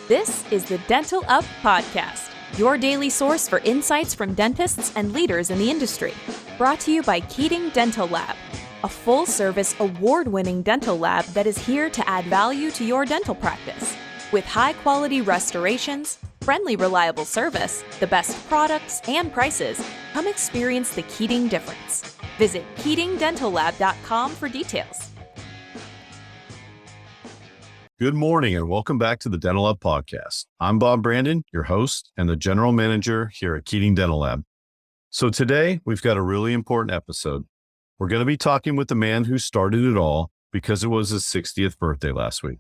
This is the Dental Up Podcast, your daily source for insights from dentists and leaders in the industry. Brought to you by Keating Dental Lab, a full-service, award-winning dental lab that is here to add value to your dental practice. With high-quality restorations, friendly, reliable service, the best products and prices, come experience the Keating difference. Visit KeatingDentalLab.com for details. Good morning and welcome back to the Dental Lab Podcast. I'm Bob Brandon, your host and the general manager here at Keating Dental Lab. So today we've got a really important episode. We're going to be talking with the man who started it all because it was his 60th birthday last week.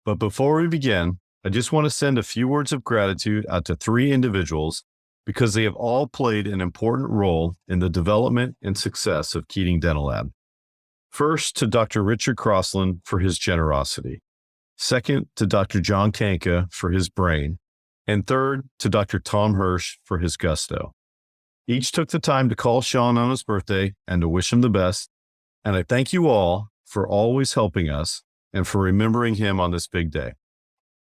But before we begin, I just want to send a few words of gratitude out to three individuals because they have all played an important role in the development and success of Keating Dental Lab. First, to Dr. Richard Crossland for his generosity. Second, to Dr. John Kanka for his brain. And third, to Dr. Tom Hirsch for his gusto. Each took the time to call Shaun on his birthday and to wish him the best. And I thank you all for always helping us and for remembering him on this big day.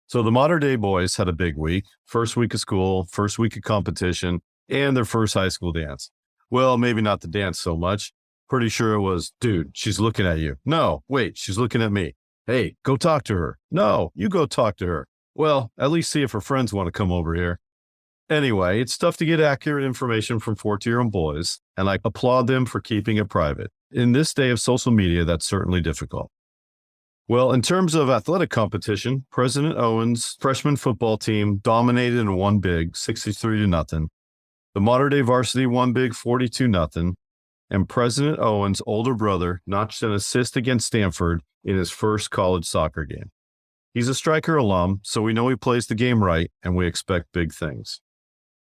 So the Modern Day boys had a big week. First week of school, first week of competition, and their first high school dance. Well, maybe not the dance so much. Pretty sure it was, dude, she's looking at you. No, wait, she's looking at me. Hey, go talk to her. No, you go talk to her. Well, at least see if her friends want to come over here. Anyway, it's tough to get accurate information from 14-year-old boys, and I applaud them for keeping it private. In this day of social media, that's certainly difficult. Well, in terms of athletic competition, President Owen's freshman football team dominated and won big, 63-0. The Modern Day varsity won big, 42-0. And President Owen's older brother notched an assist against Stanford in his first college soccer game. He's a Stryker alum, so we know he plays the game right, and we expect big things.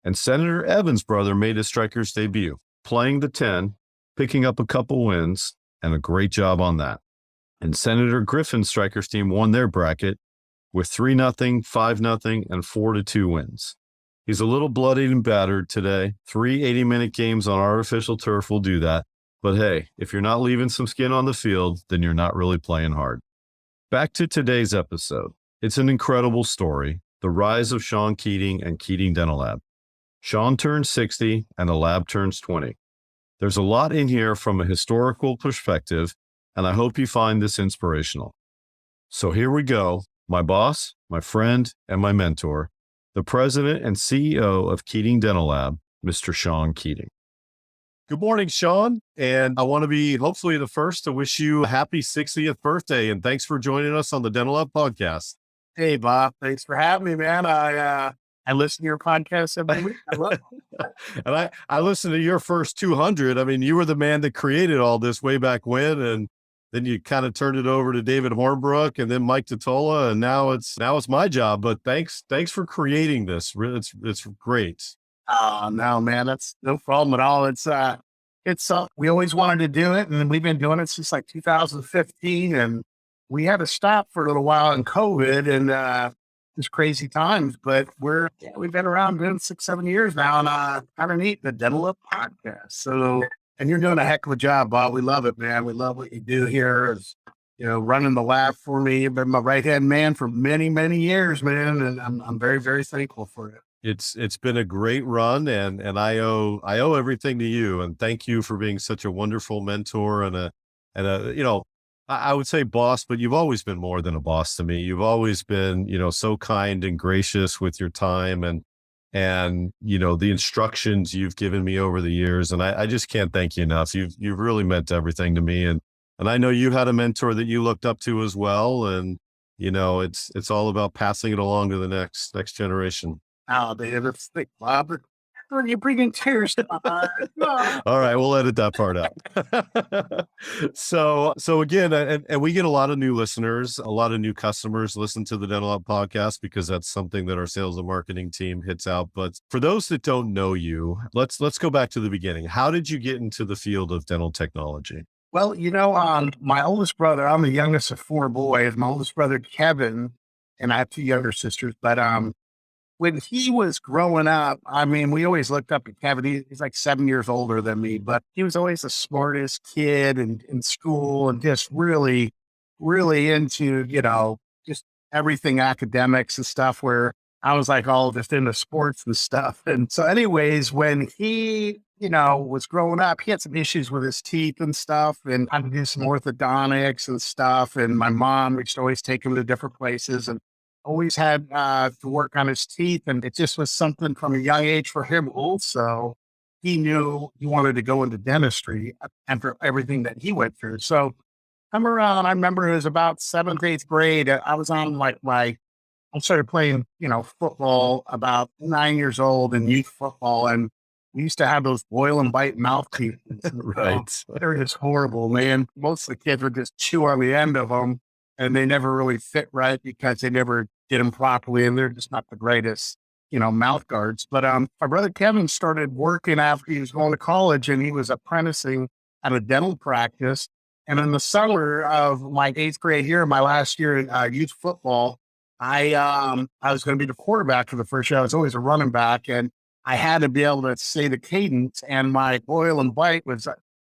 And Senator Evans' brother made his Stryker's debut, playing the 10, picking up a couple wins, and a great job on that. And Senator Griffin's Stryker's team won their bracket with 3-0, 5-0, and 4-2 wins. He's a little bloodied and battered today. 3 80-minute games on artificial turf will do that. But hey, if you're not leaving some skin on the field, then you're not really playing hard. Back to today's episode. It's an incredible story, the rise of Shaun Keating and Keating Dental Lab. Shaun turns 60 and the lab turns 20. There's a lot in here from a historical perspective, and I hope you find this inspirational. So here we go. My boss, my friend, and my mentor, the president and CEO of Keating Dental Lab, Mr. Shaun Keating. Good morning, Shaun. And I want to be hopefully the first to wish you a happy 60th birthday. And thanks for joining us on the Dental Lab Podcast. Hey, Bob. Thanks for having me, man. I listen to your podcast every week. I love it. And I listened to your first 200. I mean, you were the man that created all this way back when. And then you kind of turned it over to David Hornbrook and then Mike Totola. And now it's my job. But thanks for creating this. It's great. Oh, no, man, that's no problem at all. We always wanted to do it, and we've been doing it since like 2015, and we had to stop for a little while in COVID and just crazy times, but we've been around doing 6-7 years now, and kind of neat, the Dental Up Podcast. So, and you're doing a heck of a job, Bob. We love it, man. We love what you do here. Running the lab for me. You've been my right-hand man for many, many years, man, and I'm very, very thankful for it. It's been a great run, and I owe everything to you, and thank you for being such a wonderful mentor and I would say boss, but you've always been more than a boss to me. You've always been, so kind and gracious with your time and the instructions you've given me over the years, and I just can't thank you enough. You've really meant everything to me, and I know you had a mentor that you looked up to as well, and it's all about passing it along to the next again. Oh, dude, it's thick, Bob. You're bringing tears to my eyes. All right, we'll edit that part out. So again, and we get a lot of new listeners, a lot of new customers listen to the Dental Lab Podcast because that's something that our sales and marketing team hits out. But for those that don't know you, let's go back to the beginning. How did you get into the field of dental technology? Well, my oldest brother, I'm the youngest of 4 boys. My oldest brother, Kevin, and I have 2 younger sisters, but when he was growing up, I mean, we always looked up at Kevin. He's like 7 years older than me, but he was always the smartest kid in school and just really, really into, just everything academics and stuff, where I was like all just into sports and stuff. And so anyways, when he, was growing up, he had some issues with his teeth and stuff, and had to do some orthodontics and stuff. And my mom used to always take him to different places and always had to work on his teeth. And it just was something from a young age for him also. He knew he wanted to go into dentistry after everything that he went through. So I'm around, I remember it was about seventh, eighth grade. I was on I started playing, football about 9 years old in youth football. And we used to have those boil and bite mouthpieces. Right. They're just horrible, man. Most of the kids would just chew on the end of them, and they never really fit right because they never did them properly. And they're just not the greatest, mouth guards. But my brother Kevin started working after he was going to college, and he was apprenticing at a dental practice. And in the summer of my eighth grade year, my last year in youth football, I was going to be the quarterback for the first year. I was always a running back, and I had to be able to say the cadence. And my boil and bite was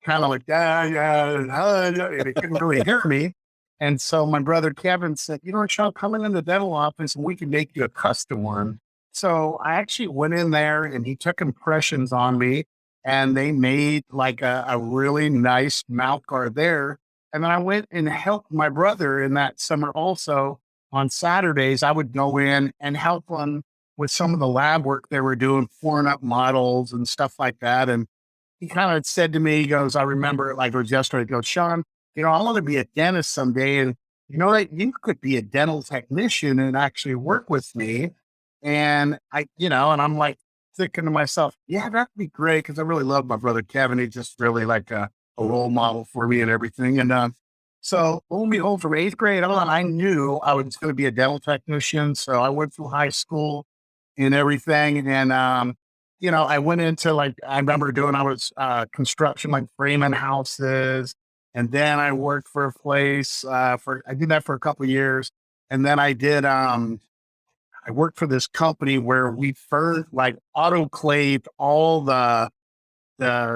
kind of like, and he couldn't really hear me. And so my brother Kevin said, Shaun, come in the dental office and we can make you a custom one. So I actually went in there, and he took impressions on me, and they made like a really nice mouth guard there. And then I went and helped my brother in that summer also. On Saturdays, I would go in and help them with some of the lab work they were doing, pouring up models and stuff like that. And he kind of said to me, he goes, I remember it like it was yesterday. He goes, Shaun, I want to be a dentist someday. And that you could be a dental technician and actually work with me. And and I'm like thinking to myself, yeah, that'd be great. Cause I really love my brother Kevin. He's just really like a role model for me and everything. And, so lo and behold, from eighth grade on, I knew I was going to be a dental technician. So I went through high school and everything. And, I went into I remember I was construction, like framing houses. And then I worked for a place I did that for a couple of years. And then I worked for this company where we first autoclaved all the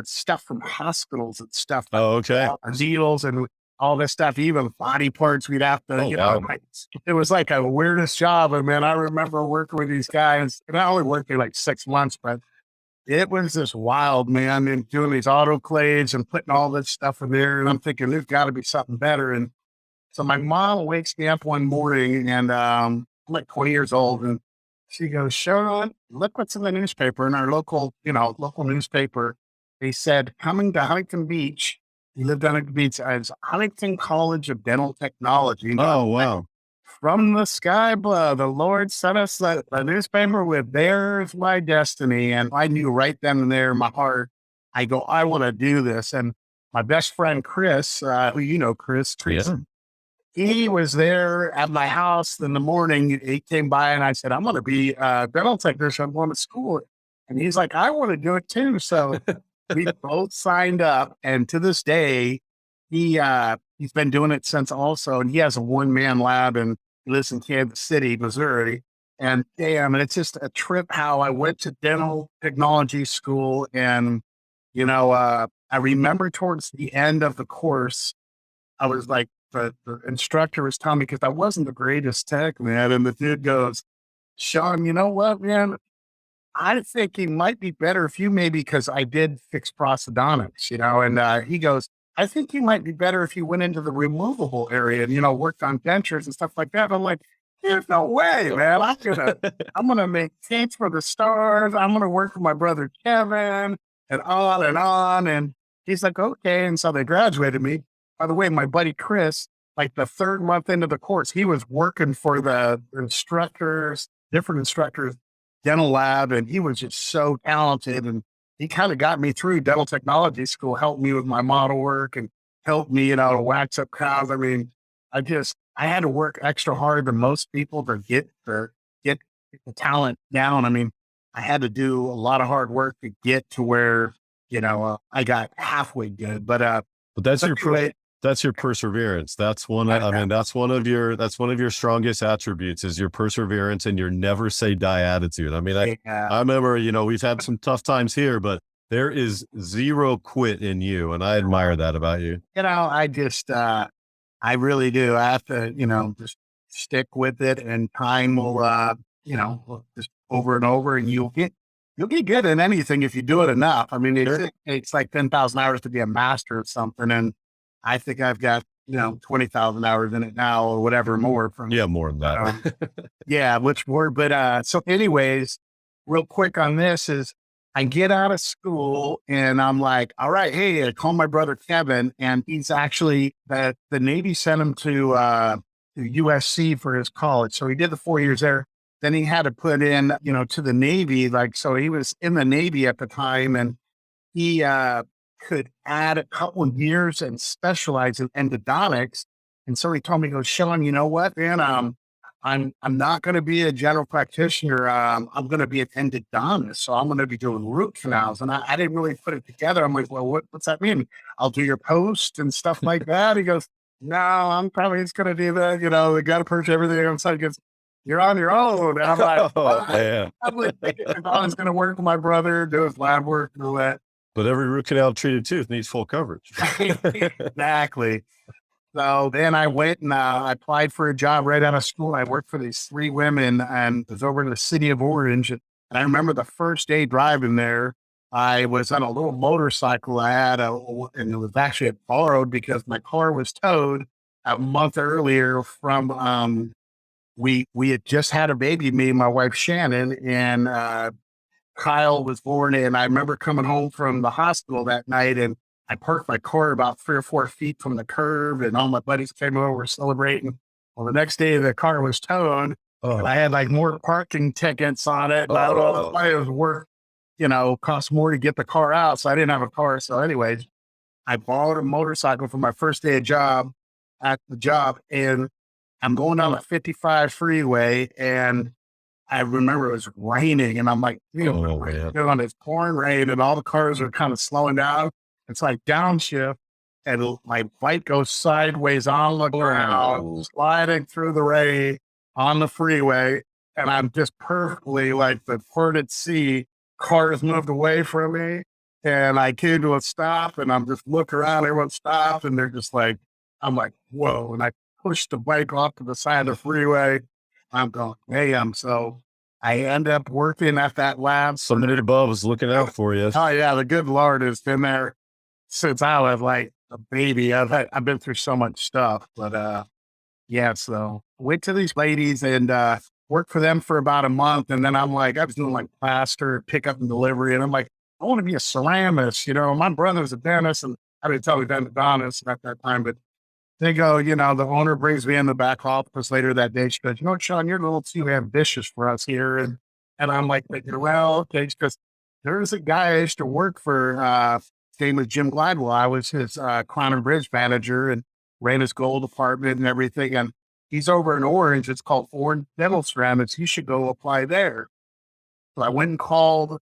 stuff from hospitals and stuff. Oh, okay. Needles and all this stuff, even body parts, we'd have to, wow. It was like a weirdest job. And man, I remember working with these guys, and I only worked there like 6 months, but it was just wild, man. And doing these autoclaves and putting all this stuff in there. And I'm thinking, there's got to be something better. And so my mom wakes me up one morning, and I'm like 20 years old. And she goes, Shaun, look what's in the newspaper. In our local newspaper, they said, coming to Huntington Beach. He lived on Huntington Beach as Huntington College of Dental Technology. Oh, wow. From the sky above, the Lord sent us the newspaper with "There's my destiny." And I knew right then and there in my heart, I go, I want to do this. And my best friend, Chris, who Chris, Yeah. he was there at my house in the morning. He came by and I said, I'm going to be a dental technician. I'm going to school. And he's like, I want to do it too. So we both signed up. And to this day, he's been doing it since also. And he has a one-man lab, and he lives in Kansas City, Missouri. And damn, and it's just a trip how I went to dental technology school. And, I remember towards the end of the course, I was like, the instructor was telling me, because I wasn't the greatest tech, man. And the dude goes, Shaun, you know what, man? I think he might be better if you maybe, because I did fix prosthodontics, and he goes, I think you might be better if you went into the removable area and, worked on dentures and stuff like that. And I'm like, there's no way, man. I'm going to make teeth for the stars. I'm going to work with my brother Kevin and on and on. And he's like, okay. And so they graduated me. By the way, my buddy Chris, like the third month into the course, he was working for the different instructors, dental lab, and he was just so talented. And he kind of got me through dental technology school, helped me with my model work and helped me, to wax up crowns. I mean, I had to work extra hard than most people to get the talent down. I mean, I had to do a lot of hard work to get to where, I got halfway good, but that's your perseverance. That's that's one of your strongest attributes is your perseverance and your never say die attitude. I mean, I remember, we've had some tough times here, but there is zero quit in you. And I admire that about you. I just, I really do. I have to, just stick with it, and time will, will just over and over, and you'll get good at anything if you do it enough. I mean, it's like 10,000 hours to be a master of something. And I think I've got, 20,000 hours in it now or whatever more from, more than that. yeah, much more. But, so anyways, real quick on this is I get out of school and I'm like, all right, hey, I call my brother Kevin, and he's actually the Navy sent him to USC for his college. So he did the 4 years there. Then he had to put in, to the Navy. So he was in the Navy at the time, and he could add a couple of years and specialize in endodontics. And so he told me, he goes, Shaun, you know what, man? I'm not going to be a general practitioner. I'm going to be an endodontist. So I'm going to be doing root canals. And I didn't really put it together. I'm like, well, what's that mean? I'll do your post and stuff like that. He goes, no, I'm probably just going to do that. We got to purge everything on site. He goes, you're on your own. And I'm like, I'm like thinking I was going to work with my brother, do his lab work and all that. But every root canal treated tooth needs full coverage. Exactly. So then I went and I applied for a job right out of school. I worked for these 3 women, and it was over in the city of Orange. And I remember the first day driving there, I was on a little motorcycle I had, and it was actually borrowed because my car was towed a month earlier from, we had just had a baby, me and my wife Shannon, and Kyle was born. And I remember coming home from the hospital that night, and I parked my car about 3 or 4 feet from the curb, and all my buddies came over, were celebrating. Well, the next day the car was towed, and I had like more parking tickets on it. And I don't know if it was worth, cost more to get the car out. So I didn't have a car. So anyways, I borrowed a motorcycle for my first day at the job, and I'm going down the 55 freeway, and I remember it was raining, and I'm like, on this pouring rain, and all the cars are kind of slowing down. It's like downshift, and my bike goes sideways on the ground, sliding through the rain on the freeway, and I'm just perfectly like the parted sea. Cars moved away from me, and I came to a stop, and I'm just looking around. Everyone stopped, and they're just like, I'm like, whoa, and I pushed the bike off to the side of the freeway. I'm going, damn. So I end up working at that lab. Somebody above was looking out for you. Oh yeah, the good Lord has been there since I was like a baby. I've been through so much stuff, but yeah. So went to these ladies and worked for them for about a month, and then I'm like, I was doing like plaster, pickup and delivery, and I'm like, I want to be a ceramist. My brother's a dentist, and I didn't tell me dentist at that time, but they go, the owner brings me in the back office later that day. She goes, Shaun, you're a little too ambitious for us here. And I'm like, well, okay. Because there's a guy I used to work for, his name was Jim Glidewell. I was his Crown and Bridge manager and ran his gold department and everything. And he's over in Orange. It's called Orange Dental Ceramics. You should go apply there. So I went and called,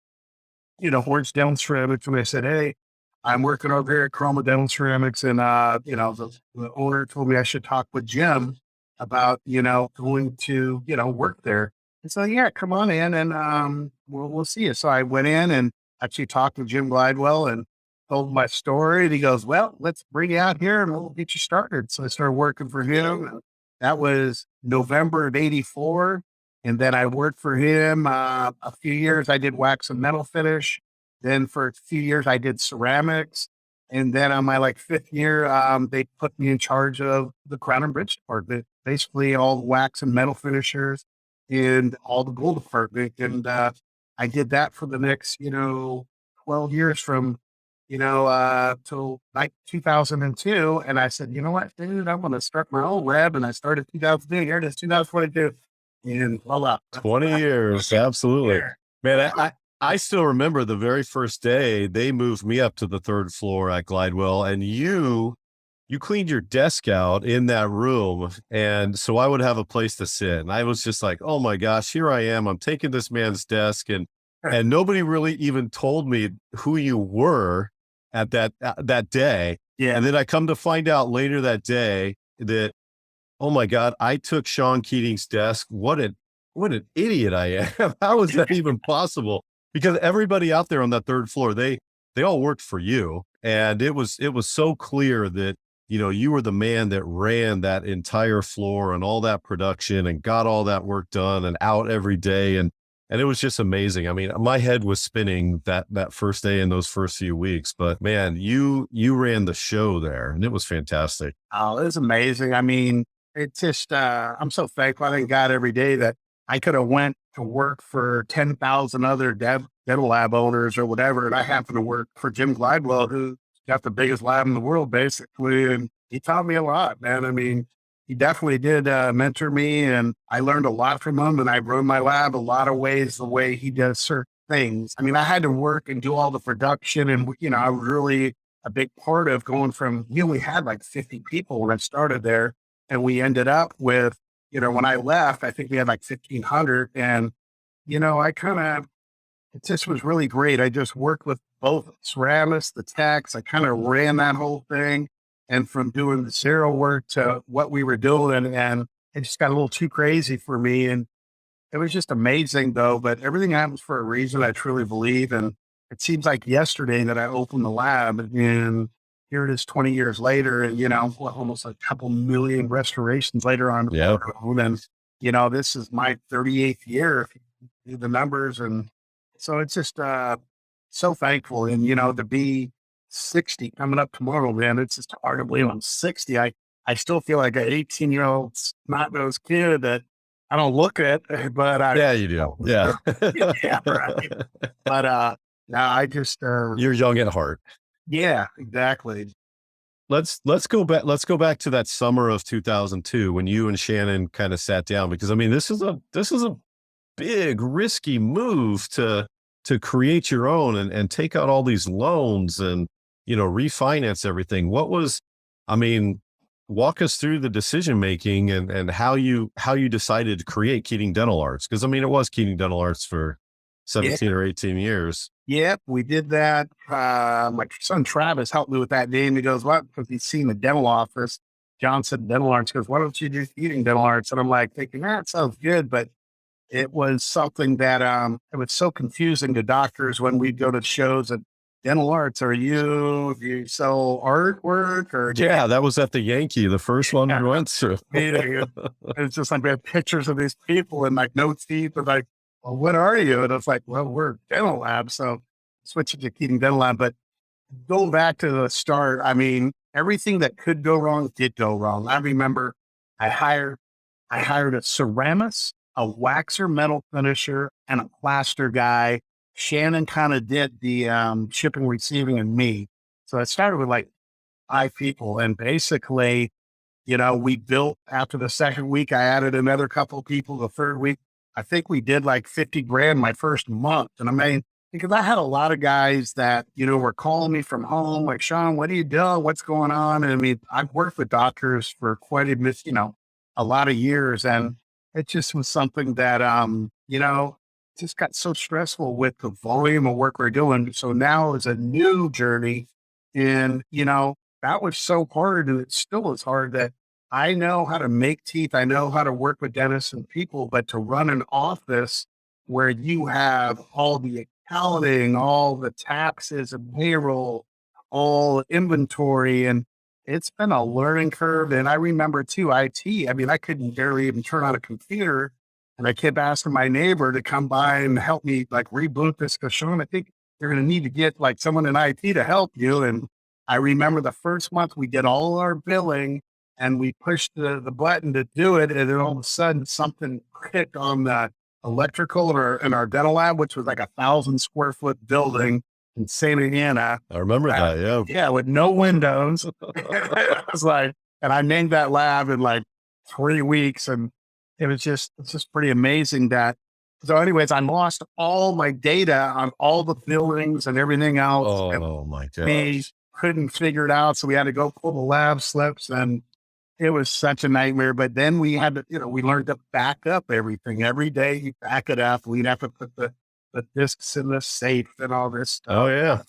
Orange Dental Ceramics, and they said, hey, I'm working over here at Chroma Dental Ceramics, and the owner told me I should talk with Jim about going to work there. And so yeah, come on in, and we'll see you. So I went in and actually talked with Jim Glidewell and told my story. And he goes, well, let's bring you out here and we'll get you started. So I started working for him. That was November of '84, and then I worked for him a few years. I did wax and metal finish. Then for a few years, I did ceramics. And then on my 5th year, they put me in charge of the Crown and Bridge department, basically all the wax and metal finishers and all the gold department. And I did that for the next, 12 years from, till 2002. And I said, you know what, dude, I'm going to start my own lab. And I started 2002. Here it is, 2022. And voila. 20 years. Absolutely. Man, I still remember the very first day they moved me up to the 3rd floor at Glidewell, and you cleaned your desk out in that room. And so I would have a place to sit. And I was just like, oh my gosh, here I am. I'm taking this man's desk. And nobody really even told me who you were at that day. Yeah. And then I come to find out later that day that, oh my God, I took Shaun Keating's desk. What an idiot I am. How is that even possible? Because everybody out there on that 3rd floor, they all worked for you. And it was so clear that, you were the man that ran that entire floor and all that production and got all that work done and out every day. And it was just amazing. I mean, my head was spinning that first day and those first few weeks, but man, you ran the show there and it was fantastic. Oh, it was amazing. I mean, it's just, I'm so thankful. I thank God every day that I could have went to work for 10,000 other dental lab owners or whatever. And I happened to work for Jim Glidewell, who got the biggest lab in the world, basically. And he taught me a lot, man. I mean, he definitely did mentor me, and I learned a lot from him. And I run my lab a lot of ways, the way he does certain things. I mean, I had to work and do all the production, and I was really a big part of going from. We only had like 50 people when I started there, and we ended up with, when I left, I think we had like 1,500. And I kind of, it just was really great. I just worked with both ceramists, the techs. I kind of ran that whole thing. And from doing the serial work to what we were doing, and it just got a little too crazy for me. And it was just amazing though, but everything happens for a reason, I truly believe. And it seems like yesterday that I opened the lab, and here it is 20 years later, and, almost a couple million restorations later on. Yeah. And, this is my 38th year, if you do the numbers. And so it's just, so thankful. And, to be 60 coming up tomorrow, man, it's just hard to believe I'm 60. I still feel like an 18-year-old snot-nosed kid that I don't look at, but yeah, you do. Yeah. yeah, right. But, no, I just, you're young at heart. Yeah, exactly. Let's go back to that summer of 2002 when you and Shannon kind of sat down, because I mean, this is a big risky move to create your own and take out all these loans and, refinance everything. Walk us through the decision-making and how you decided to create Keating Dental Arts. Cause I mean, it was Keating Dental Arts for 17 or 18 years. Yep, we did that. My son Travis helped me with that name. He goes, "What?" Because he's seen the dental office. John said dental arts. He goes, "Why don't you do Keating Dental Arts?" And I'm like thinking, that sounds good. But it was something that, it was so confusing to doctors when we'd go to shows at dental arts. Do you sell artwork or? Yeah, that was at the Yankee, the first one we went to. It's just like we have pictures of these people and like no teeth and like, well, what are you? And it's like, well, we're dental lab. So switching to Keating Dental Lab. But going back to the start, I mean, everything that could go wrong did go wrong. I remember I hired a ceramist, a waxer, metal finisher, and a plaster guy. Shannon kind of did the shipping, receiving, and me. So I started with like 5 people. And basically, we built after the second week. I added another couple of people. The third week, I think we did like 50 grand my first month. And I mean, because I had a lot of guys that, were calling me from home, like, "Shaun, what are you doing? What's going on?" And I mean, I've worked with doctors for quite a lot of years. And it just was something that, just got so stressful with the volume of work we're doing. So now is a new journey. And, that was so hard. And it still is hard that I know how to make teeth. I know how to work with dentists and people, but to run an office where you have all the accounting, all the taxes and payroll, all inventory, and it's been a learning curve. And I remember too, IT, I mean, I couldn't barely even turn on a computer. And I kept asking my neighbor to come by and help me like reboot this. Cause Shaun, I think you're going to need to get like someone in IT to help you. And I remember the first month we did all our billing and we pushed the button to do it. And then all of a sudden something clicked on the electrical in our dental lab, which was like 1,000 square foot building in Santa Ana. I remember that. Yeah. Yeah. With no windows. It was like, and I named that lab in like 3 weeks. And it's just pretty amazing that. So anyways, I lost all my data on all the buildings and everything else. Oh my gosh. We couldn't figure it out. So we had to go pull the lab slips and it was such a nightmare. But then we had to, we learned to back up everything. Every day you back it up. We'd have to put the discs in the safe and all this stuff. Oh yeah.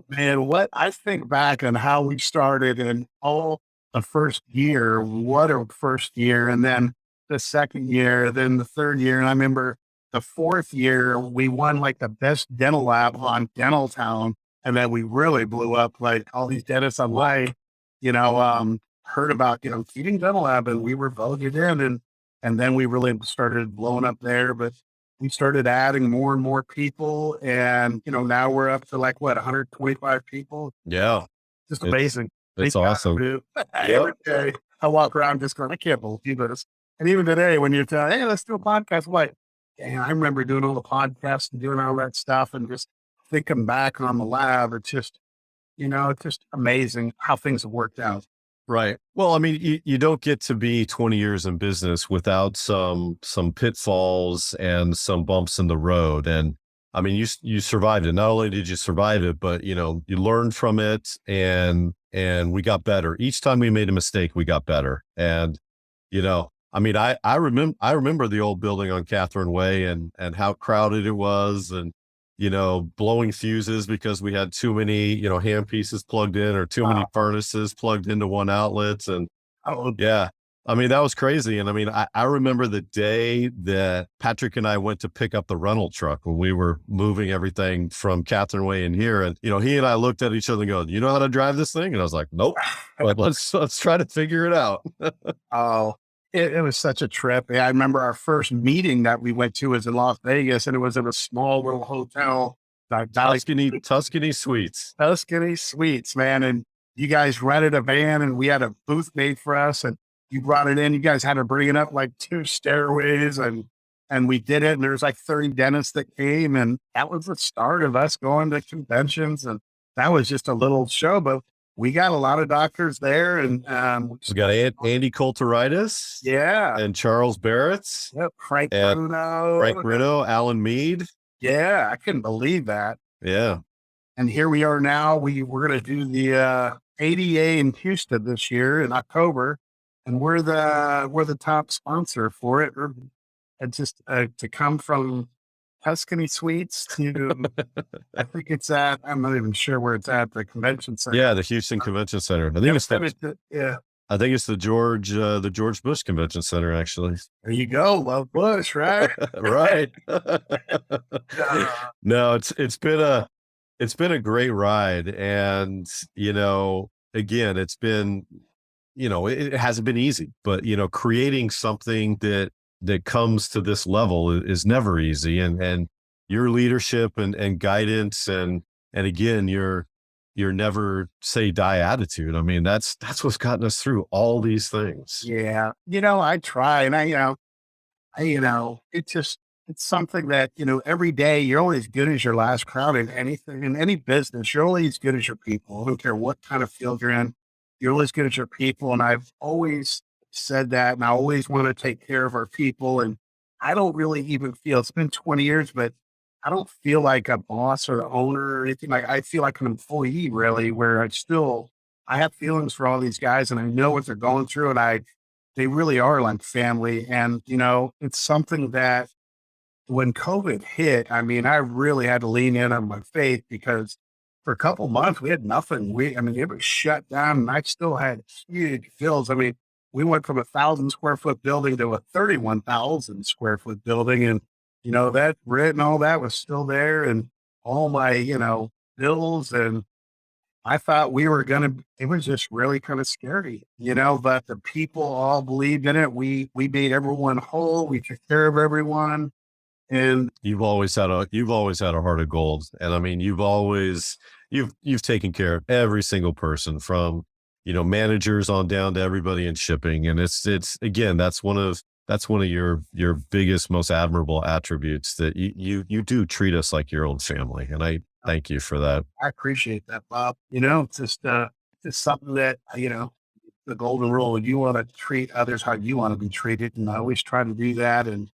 Man, what I think back on how we started and all the first year, what a first year. And then the second year, then the third year. And I remember the fourth year, we won like the best dental lab on Dental Town. And then we really blew up like all these dentists online, heard about, Keating Dental Lab, and we were voted in, and then we really started blowing up there. But we started adding more and more people, and now we're up to like 125 people. Yeah. Just amazing. It's awesome. Every day I walk around just going, I can't believe this. And even today, when you tell, hey, let's do a podcast, I'm like, dang, I remember doing all the podcasts and doing all that stuff, and just thinking back on the lab. It's just, it's just amazing how things have worked out. Right. Well, I mean, you don't get to be 20 years in business without some pitfalls and some bumps in the road. And I mean, you survived it. Not only did you survive it, but you learned from it, and we got better. Each time we made a mistake, we got better. And I mean, I remember the old building on Catherine Way, and how crowded it was, and blowing fuses because we had too many, hand pieces plugged in, or too many furnaces plugged into one outlet. And yeah, I mean, that was crazy. And I mean, I remember the day that Patrick and I went to pick up the rental truck when we were moving everything from Catherine Way in here. And, he and I looked at each other and go, you know how to drive this thing? And I was like, nope, but let's try to figure it out. Oh, it was such a trip. Yeah, I remember our first meeting that we went to was in Las Vegas, and it was in a small little hotel. Tuscany Suites. Tuscany Suites, man. And you guys rented a van, and we had a booth made for us, and you brought it in. You guys had to bring it up like 2 stairways, and we did it. And there was like 30 dentists that came, and that was the start of us going to conventions. And that was just a little show, but we got a lot of doctors there, and we got Andy Coulteritis, yeah, and Charles Barrett's, yep, Frank Bruno, Alan Mead. Yeah, I couldn't believe that. Yeah, and here we are now. We're going to do the ADA in Houston this year in October, and we're the top sponsor for it. And just to come from Tuscany Suites to, I think it's at, I'm not even sure where it's at, the convention center. Yeah, the Houston Convention Center. I think I think it's the George Bush Convention Center, actually. There you go. Love Bush, right? Right. No, it's been a great ride. And, again, it's been, it hasn't been easy, but, creating something that comes to this level is never easy. And your leadership and guidance, and again, your never say die attitude. I mean, that's what's gotten us through all these things. Yeah. I try, and it's something that, every day you're only as good as your last crowd in anything, in any business. You're only as good as your people. I don't care what kind of field you're in. You're only as good as your people. And I've always said that, and I always want to take care of our people. And I don't really even feel, it's been 20 years, but I don't feel like a boss or an owner or anything. Like, I feel like an employee, really, where I have feelings for all these guys, and I know what they're going through, and they really are like family. And, it's something that when COVID hit, I mean, I really had to lean in on my faith, because for a couple months we had nothing. It was shut down, and I still had huge bills. I mean, we went from 1,000 square foot building to a 31,000 square foot building. And, that rent and all that was still there, and all my, bills. And I thought it was just really kind of scary, but the people all believed in it. We made everyone whole. We took care of everyone. And you've always had a heart of gold. And I mean, you've taken care of every single person, from managers on down to everybody in shipping. And it's again, that's one of your biggest, most admirable attributes, that you do treat us like your own family. And I thank you for that. I appreciate that, Bob. It's just something that, the golden rule, you want to treat others how you want to be treated. And I always try to do that. And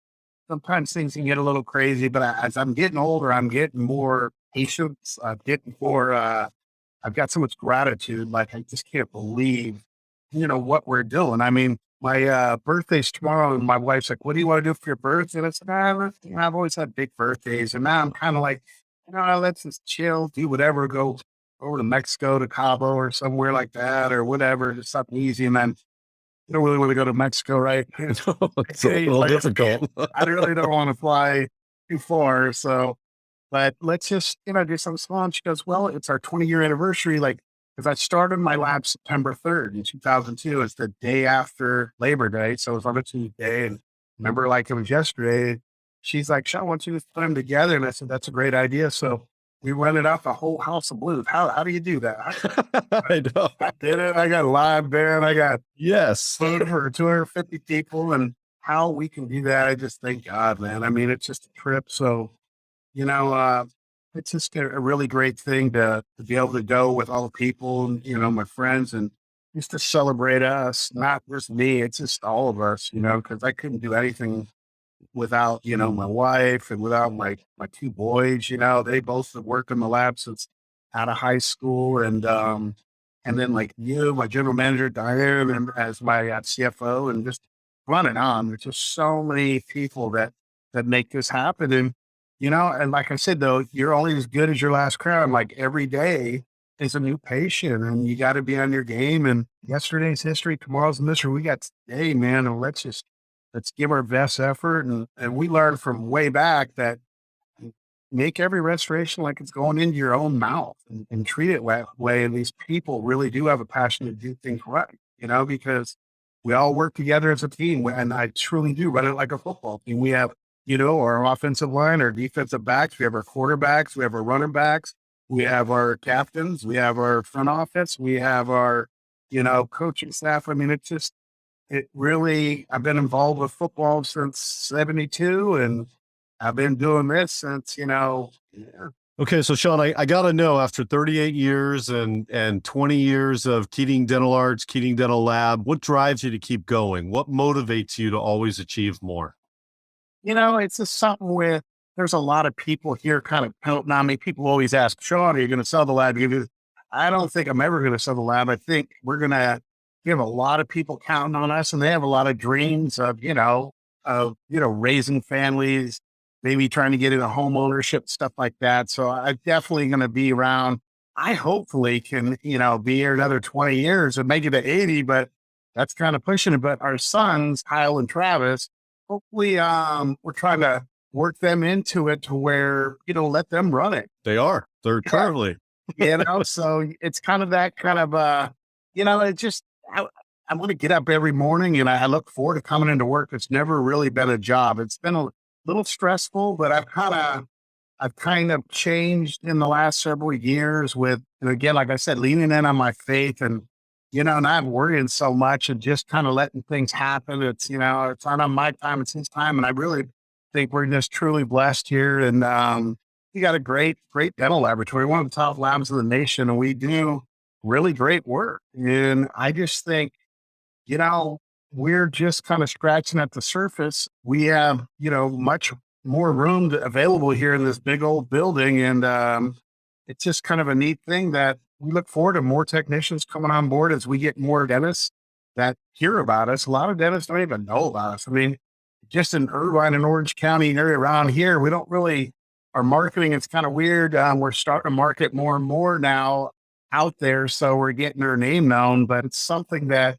sometimes things can get a little crazy, but as I'm getting older, I'm getting more patience. I'm getting more, I've got so much gratitude. Like, I just can't believe, what we're doing. I mean, my birthday's tomorrow, and my wife's like, what do you want to do for your birthday? And I said, I've always had big birthdays. And now I'm kind of like, let's just chill, do whatever, go over to Mexico, to Cabo or somewhere like that, or whatever, just something easy. And then you don't really want to go to Mexico, right? It's a little difficult. I really don't want to fly too far. So, but let's just, do something small. And she goes, well, it's our 20-year anniversary. Like, because I started my lab September 3rd in 2002. It's the day after Labor Day. So it was on a Tuesday. And remember, like it was yesterday, she's like, Shaun, why don't you just put them together? And I said, that's a great idea. So we rented out the whole house of blues. How do you do that? I know. I did it. I got a live band. I got Yes. food for 250 people. And how we can do that, I just thank God, man. I mean, it's just a trip. So, you know, it's just a really great thing to be able to go with all the people, and, my friends, and just to celebrate us, not just me. It's just all of us, because I couldn't do anything without, my wife and without my two boys. They both have worked in the lab since out of high school. And then like you, my general manager, Diane, and as my CFO, and just running on. There's just so many people that make this happen. And, and like I said, though, you're only as good as your last crown. Like every day is a new patient, and you got to be on your game. And yesterday's history, tomorrow's mystery. We got today, man. And let's give our best effort. And we learned from way back that make every restoration like it's going into your own mouth, and treat it that way. And these people really do have a passion to do things right, because we all work together as a team. And I truly do run it like a football team. We have, our offensive line, our defensive backs, we have our quarterbacks, we have our running backs, we have our captains, we have our front office, we have our, coaching staff. I mean, it really, I've been involved with football since 72, and I've been doing this since, yeah. Okay, so Shaun, I got to know, after 38 years and 20 years of Keating Dental Arts, Keating Dental Lab, what drives you to keep going? What motivates you to always achieve more? It's just something with, there's a lot of people here kind of counting on me. People always ask, Shaun, are you going to sell the lab? I don't think I'm ever going to sell the lab. I think we're going to give a lot of people counting on us, and they have a lot of dreams of, raising families, maybe trying to get into home ownership, stuff like that. So I'm definitely going to be around. I hopefully can, be here another 20 years and make it to 80, but that's kind of pushing it. But our sons, Kyle and Travis, hopefully we're trying to work them into it to where, let them run it. They are. They're currently. So it's kind of that kind of, it just, I want to get up every morning, and I look forward to coming into work. It's never really been a job. It's been a little stressful, but I've kind of changed in the last several years with, and again, like I said, leaning in on my faith, and, not worrying so much and just kind of letting things happen. It's, it's not on my time, it's his time. And I really think we're just truly blessed here. And we got a great dental laboratory, one of the top labs in the nation, and we do really great work. And I just think, we're just kind of scratching at the surface. We have, much more room available here in this big old building. And it's just kind of a neat thing that we look forward to more technicians coming on board as we get more dentists that hear about us. A lot of dentists don't even know about us. I mean, just in Irvine and Orange County area around here, we don't really, our marketing is kind of weird. We're starting to market more and more now out there. So we're getting our name known, but it's something that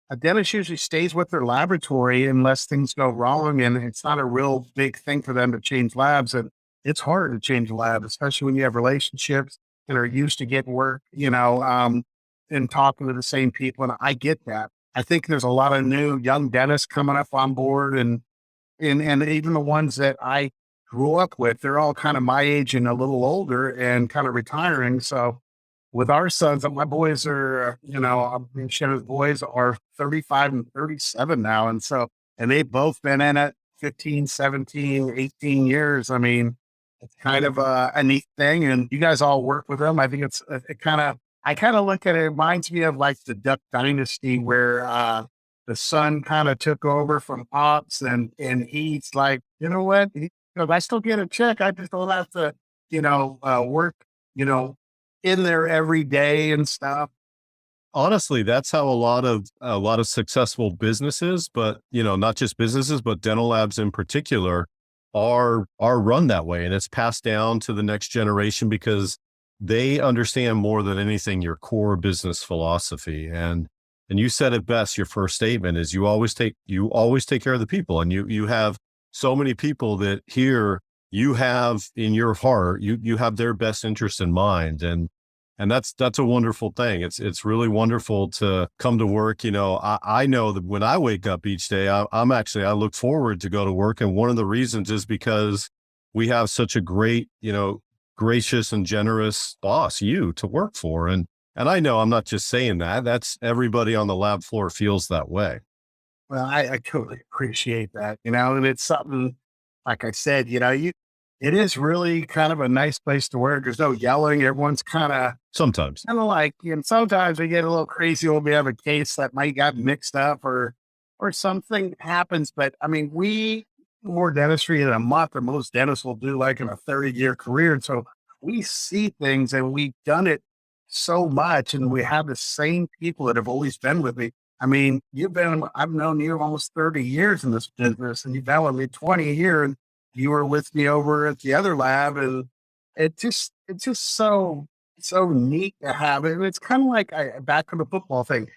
a dentist usually stays with their laboratory unless things go wrong. And it's not a real big thing for them to change labs. And it's hard to change a lab, especially when you have relationships and are used to getting work, and talking to the same people. And I get that. I think there's a lot of new young dentists coming up on board, and even the ones that I grew up with, they're all kind of my age and a little older and kind of retiring. So with our sons, my boys are, Shannon's boys are 35 and 37 now. And they've both been in it 15, 17, 18 years. I mean, it's kind of a neat thing. And you guys all work with them. I think I kind of look at it, it reminds me of like the Duck Dynasty, where the son kind of took over from Pops, and he's like, you know what? I still get a check. I just don't have to, work, in there every day and stuff. Honestly, that's how a lot of successful businesses, but not just businesses, but dental labs in particular, are run that way. And it's passed down to the next generation because they understand more than anything your core business philosophy. And you said it best. Your first statement is you always take care of the people, and you have so many people that here you have in your heart, you have their best interest in mind. And And that's a wonderful thing. It's really wonderful to come to work. I know that when I wake up each day, I look forward to go to work. And one of the reasons is because we have such a great, gracious and generous boss, you, to work for. And I know I'm not just saying that. That's everybody on the lab floor feels that way. Well, I totally appreciate that, and it's something, like I said, it is really kind of a nice place to work. There's no yelling. Everyone's Sometimes. like, sometimes we get a little crazy when we have a case that might got mixed up or something happens. But I mean, we do more dentistry in a month than most dentists will do like in a 30-year career. And so we see things and we've done it so much, and we have the same people that have always been with me. I mean, I've known you almost 30 years in this business, and you've been with me 20 years, and you were with me over at the other lab. And it's just so neat to have it. And it's kind of like back to the football thing.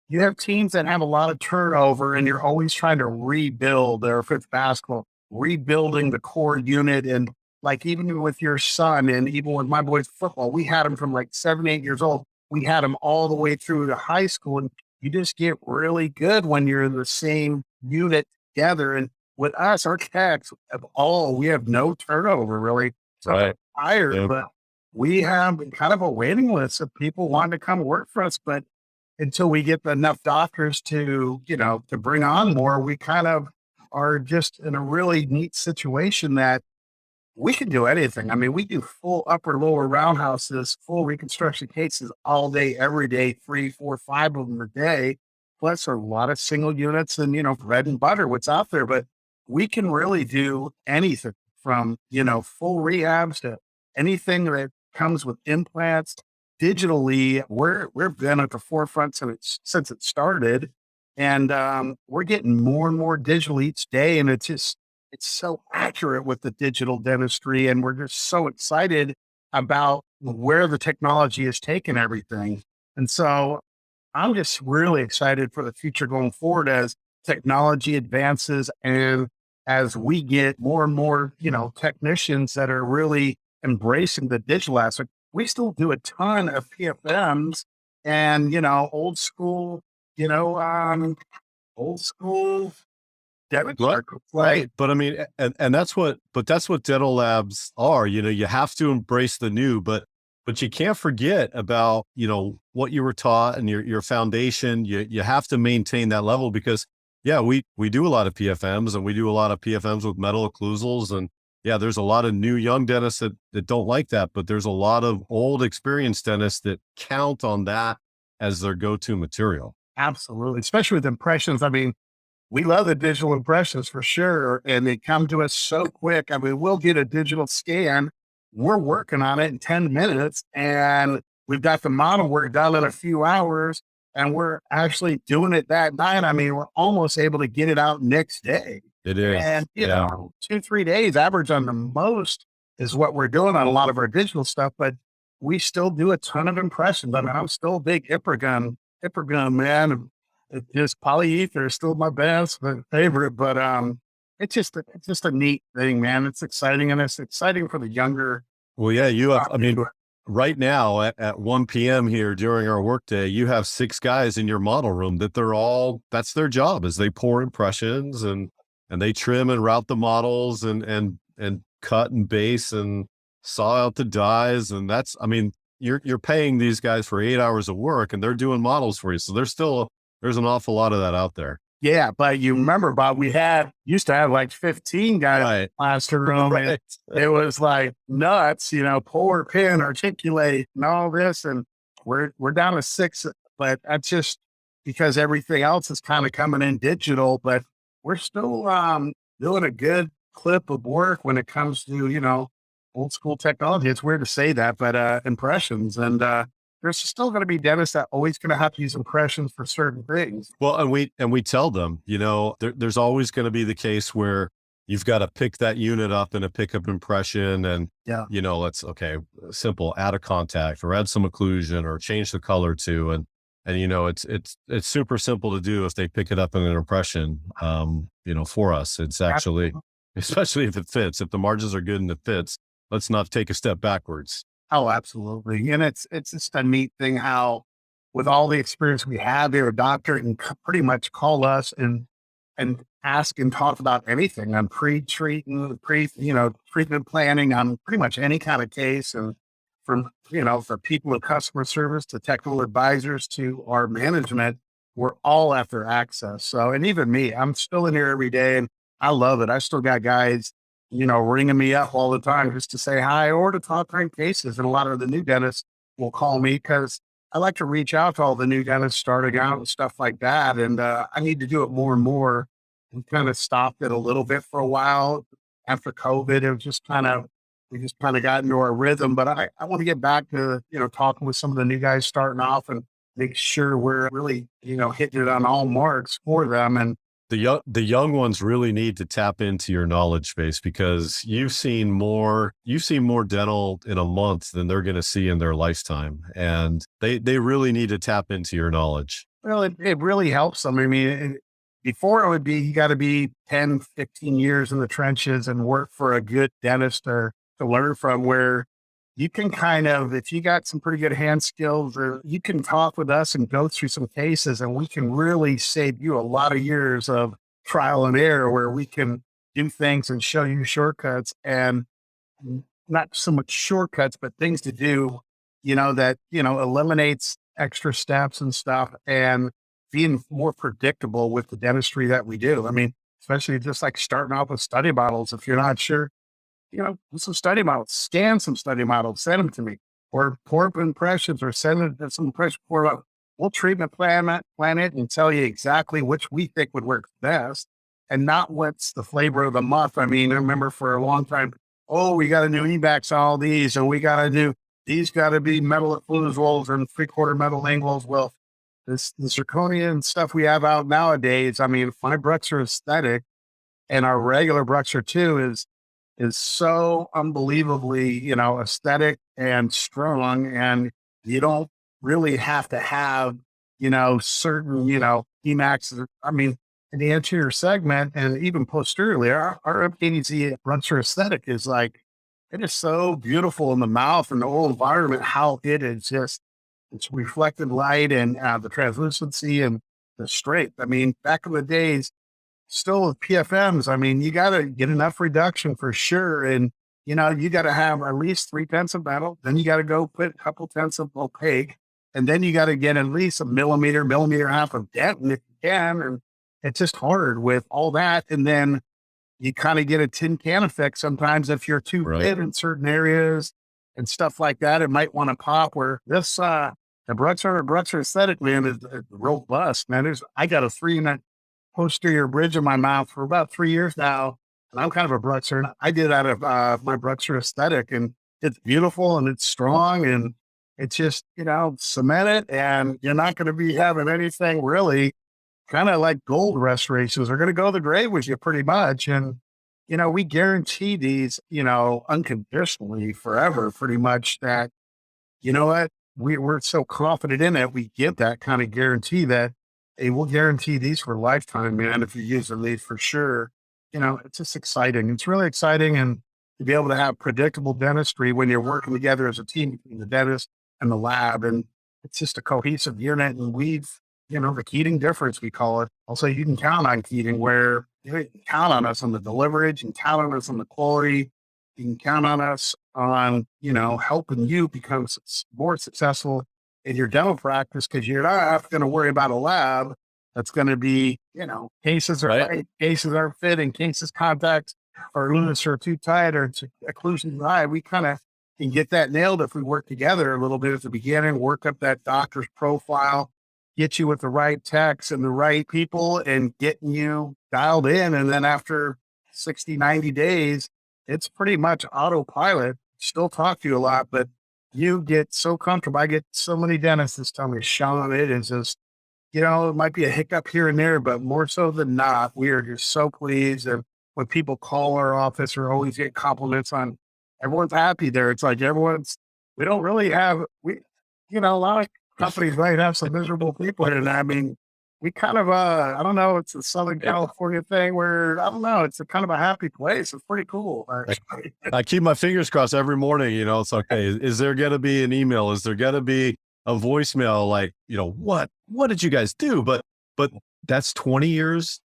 You have teams that have a lot of turnover, and you're always trying to rebuild, or if it's basketball, rebuilding the core unit. And like, even with your son, and even with my boys football, we had them from like 7, 8 years old. We had them all the way through to high school. And you just get really good when you're in the same unit together. And with us, our techs we have no turnover really. So Right. Tired, Yep. but we have kind of a waiting list of people wanting to come work for us. But until we get enough doctors to bring on more, we kind of are just in a really neat situation that we can do anything. I mean, we do full upper, lower roundhouses, full reconstruction cases all day, every day, 3, 4, 5 of them a day. Plus a lot of single units and, bread and butter, what's out there. But we can really do anything from, full rehabs to anything that comes with implants digitally. We've been at the forefront since it started. And we're getting more and more digital each day. And it's so accurate with the digital dentistry. And we're just so excited about where the technology has taken everything. And so I'm just really excited for the future going forward as technology advances and as we get more and more, technicians that are really embracing the digital aspect. We still do a ton of PFMs and, old school debit card. Right. But I mean, and that's what dental labs are. You have to embrace the new, but you can't forget about, what you were taught and your foundation. You have to maintain that level because we do a lot of PFMs, and we do a lot of PFMs with metal occlusals. And there's a lot of new young dentists that don't like that, but there's a lot of old experienced dentists that count on that as their go-to material. Absolutely. Especially with impressions. I mean, we love the digital impressions for sure. And they come to us so quick. I mean, we'll get a digital scan. We're working on it in 10 minutes and we've got the model work done in a few hours, and we're actually doing it that night. I mean, we're almost able to get it out next day. It is. And, 2, 3 days average on the most is what we're doing on a lot of our digital stuff, but we still do a ton of impressions. I mean, I'm still a big Hypergun man. It's just polyether is still my favorite, but it's just a neat thing, man. It's exciting, and it's exciting for the younger. Well, right now at 1 p.m. here during our workday, you have 6 guys in your model room that's their job, is they pour impressions and they trim and route the models and cut and base and saw out the dies. And you're paying these guys for 8 hours of work, and they're doing models for you. So there's an awful lot of that out there. Yeah, but you remember, Bob, we used to have like 15 guys in the classroom. Right. And it was like nuts, pour, pin, articulate, and all this. And we're down to 6, but that's just because everything else is kind of coming in digital. But we're still doing a good clip of work when it comes to, old school technology. It's weird to say that, but impressions. And there's still going to be dentists that always going to have to use impressions for certain things. Well, and we tell them, there's always going to be the case where you've got to pick that unit up in a pickup impression, and simple, add a contact or add some occlusion or change the color to, and it's super simple to do if they pick it up in an impression. For us, it's actually, especially if it fits, if the margins are good and it fits, let's not take a step backwards. Oh, absolutely. And it's just a neat thing how, with all the experience we have here, a doctor can pretty much call us and ask and talk about anything on pre-treatment, treatment planning on pretty much any kind of case. And from, for people with customer service to technical advisors to our management, we're all after access. So, and even me, I'm still in here every day and I love it. I still got guys, ringing me up all the time just to say hi or to talk on cases. And a lot of the new dentists will call me because I like to reach out to all the new dentists starting out and stuff like that. And I need to do it more and more. We kind of stopped it a little bit for a while after COVID. It was just we just kind of got into our rhythm. But I want to get back to, talking with some of the new guys starting off and make sure we're really, hitting it on all marks for them. And the young ones really need to tap into your knowledge base because you've seen more dental in a month than they're going to see in their lifetime. And they really need to tap into your knowledge. well, it really helps them. I mean, before it would be, you got to be 10, 15 years in the trenches and work for a good dentist or to learn from, where you can kind of, if you got some pretty good hand skills, or you can talk with us and go through some cases and we can really save you a lot of years of trial and error, where we can do things and show you shortcuts, and not so much shortcuts, but things to do, that, eliminates extra steps and stuff, and being more predictable with the dentistry that we do. I mean, especially just like starting off with study models. If you're not sure, do some study models, scan some study models, send them to me, or pour up impressions, or send it some impression pour up. We'll treatment plan it and tell you exactly which we think would work best, and not what's the flavor of the month. I mean, I remember for a long time, oh, we got to do evacs on all these, and we got to do, these got to be metal occlusals and 3/4 metal angles. Well, the zirconian stuff we have out nowadays, I mean, my brucks are aesthetic, and our regular brucks too is so unbelievably, aesthetic and strong. And you don't really have to have, certain, Emax. I mean, in the anterior segment and even posteriorly, our ADZ brucks aesthetic is like, it is so beautiful in the mouth and the whole environment, how it is just, it's reflected light and the translucency and the strength. I mean, back in the days, still with PFMs, I mean, you got to get enough reduction for sure. And, you got to have at least 3/10 of metal. Then you got to go put a couple tenths of opaque. And then you got to get at least a millimeter and a half of dentin if you can. And it's just hard with all that. And then you kind of get a tin can effect sometimes if you're too fit in certain areas and stuff like that. It might want to pop, where this, the Bruxer aesthetic, man, is robust, man. I got a 3 posterior bridge in my mouth for about 3 years now. And I'm kind of a Bruxer, and I did out of my Bruxer aesthetic, and it's beautiful and it's strong, and it's just, cement it, and you're not going to be having anything really, kind of like gold restorations are going to go to the grave with you pretty much. And, we guarantee these, unconditionally forever, pretty much, that, you know what, we're so confident in it. We give that kind of guarantee that, hey, we'll guarantee these for a lifetime, man, if you're using these for sure. It's just exciting. It's really exciting. And to be able to have predictable dentistry when you're working together as a team between the dentist and the lab. And it's just a cohesive unit. And the Keating difference, we call it. Also, you can count on Keating, where you can count on us on the delivery, you can count on us on the quality, you can count on us on, helping you become more successful in your dental practice, because you're not going to worry about a lab that's going to be, cases are tight, cases are fitting, cases contacts are loose or too tight, or occlusions high. We kind of can get that nailed if we work together a little bit at the beginning, work up that doctor's profile, get you with the right techs and the right people, and getting you dialed in. And then after 60, 90 days, it's pretty much autopilot. Still talk to you a lot, but you get so comfortable. I get so many dentists that tell me, Shaun, it is just, it might be a hiccup here and there, but more so than not, we are just so pleased. And when people call our office or always get compliments on, everyone's happy there. It's like we don't really have, a lot of companies might have some miserable people here. And I mean, we kind of, I don't know, it's a Southern California thing where, I don't know, it's a kind of a happy place. It's pretty cool, actually. I keep my fingers crossed every morning. It's okay. Is there going to be an email? Is there going to be a voicemail? Like, what did you guys do? But that's 20 years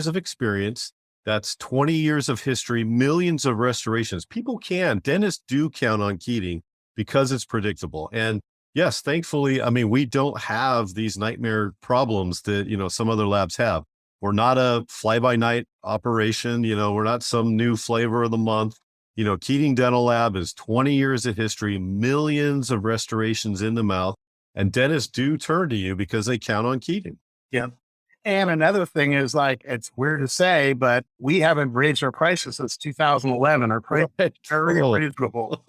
of experience. That's 20 years of history, millions of restorations. Dentists do count on Keating because it's predictable. And yes, thankfully, we don't have these nightmare problems that, some other labs have. We're not a fly-by-night operation. We're not some new flavor of the month. Keating Dental Lab is 20 years of history, millions of restorations in the mouth, and dentists do turn to you because they count on Keating. Yeah. And another thing is, like, it's weird to say, but we haven't raised our prices since 2011. Our price is very reasonable.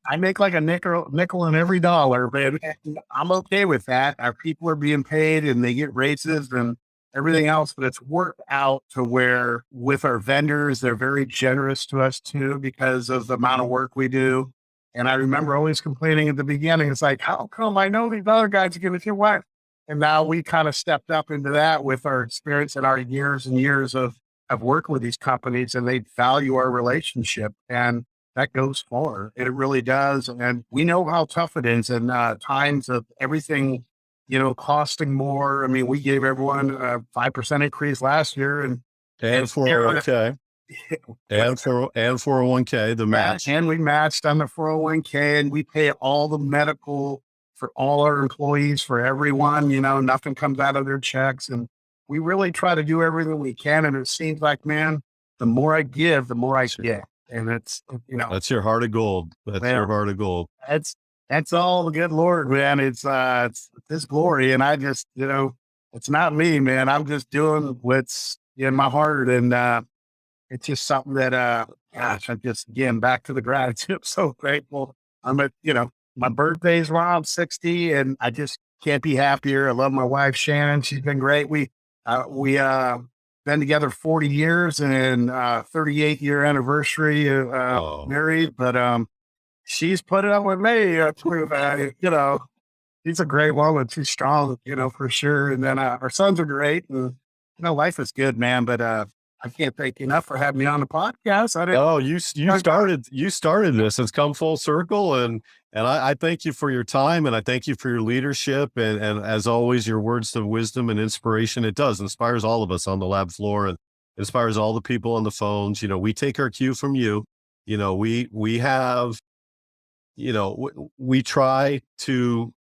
I make like a nickel in every dollar, but I'm okay with that. Our people are being paid and they get raises and everything else, but it's worked out to where with our vendors, they're very generous to us too, because of the amount of work we do. And I remember always complaining at the beginning. It's like, how come I know these other guys are giving it to what? And now we kind of stepped up into that with our experience and our years and years of working with these companies, and they value our relationship, and that goes far. It really does. And we know how tough it is in times of everything, costing more. We gave everyone a 5% increase last year, and 401k and 401k, the match. And we matched on the 401k, and we pay all the medical for all our employees, for everyone. Nothing comes out of their checks, and we really try to do everything we can. And it seems like, man, the more I give, the more I get. And it's, that's your heart of gold. Your heart of gold. That's all the good Lord, man. It's His glory. And I just, it's not me, man. I'm just doing what's in my heart. And, it's just something that, gosh, I'm just, again, back to the gratitude. I'm so grateful. I'm at, my birthday's around 60, and I just can't be happier. I love my wife, Shannon. She's been great. We been together 40 years and 38th year anniversary, married, but she's put it up with me. She's a great woman. She's strong, for sure. And then our sons are great, and life is good, man. But I can't thank you enough for having me on the podcast. You started this. It's come full circle, and I thank you for your time, and I thank you for your leadership, and as always, your words of wisdom and inspiration. It inspires all of us on the lab floor, and inspires all the people on the phones. We take our cue from you. We have, we try to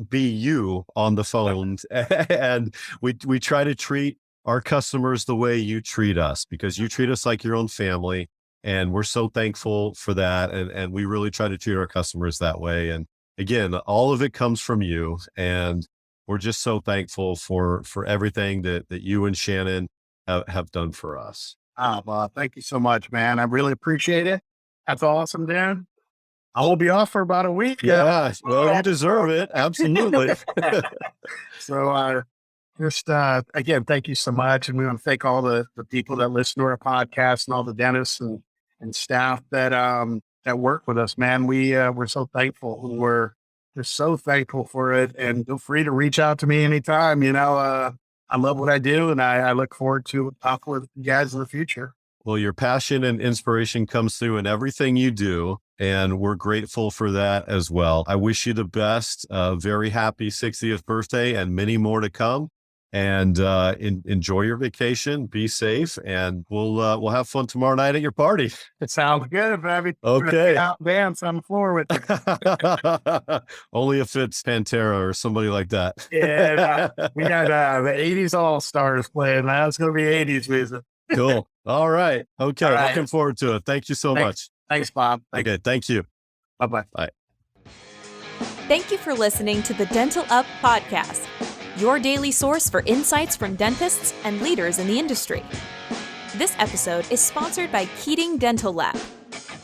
be you on the phones, and we try to treat our customers the way you treat us, because you treat us like your own family. And we're so thankful for that. And we really try to treat our customers that way. And again, all of it comes from you. And we're just so thankful for everything that you and Shannon have done for us. Well, thank you so much, man. I really appreciate it. That's awesome, Dan. I will be off for about a week. Yeah, well, you deserve it. Absolutely. So, just, again, thank you so much. And we want to thank all the people that listen to our podcast, and all the dentists and staff that work with us, man. We're so thankful. We're so thankful for it. And feel free to reach out to me anytime. I love what I do, and I look forward to talking with you guys in the future. Well, your passion and inspiration comes through in everything you do, and we're grateful for that as well. I wish you the best. Very happy 60th birthday, and many more to come. And enjoy your vacation. Be safe, and we'll have fun tomorrow night at your party. It sounds good, baby. Okay. Out dance on the floor with you. Only if it's Pantera or somebody like that. Yeah, we got the 80s All-Stars playing. Now it's going to be 80s music. Cool. All right. Okay. All right. Looking forward to it. Thank you so much. Thanks, Bob. Okay. Thank you. Bye-bye. Bye. Thank you for listening to the Dental Up podcast, your daily source for insights from dentists and leaders in the industry. This episode is sponsored by Keating Dental Lab,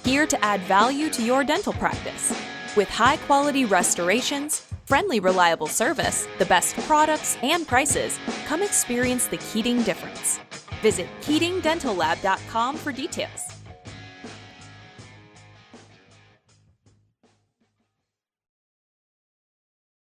here to add value to your dental practice. With high-quality restorations, friendly, reliable service, the best products and prices, come experience the Keating difference. Visit KeatingDentalLab.com for details.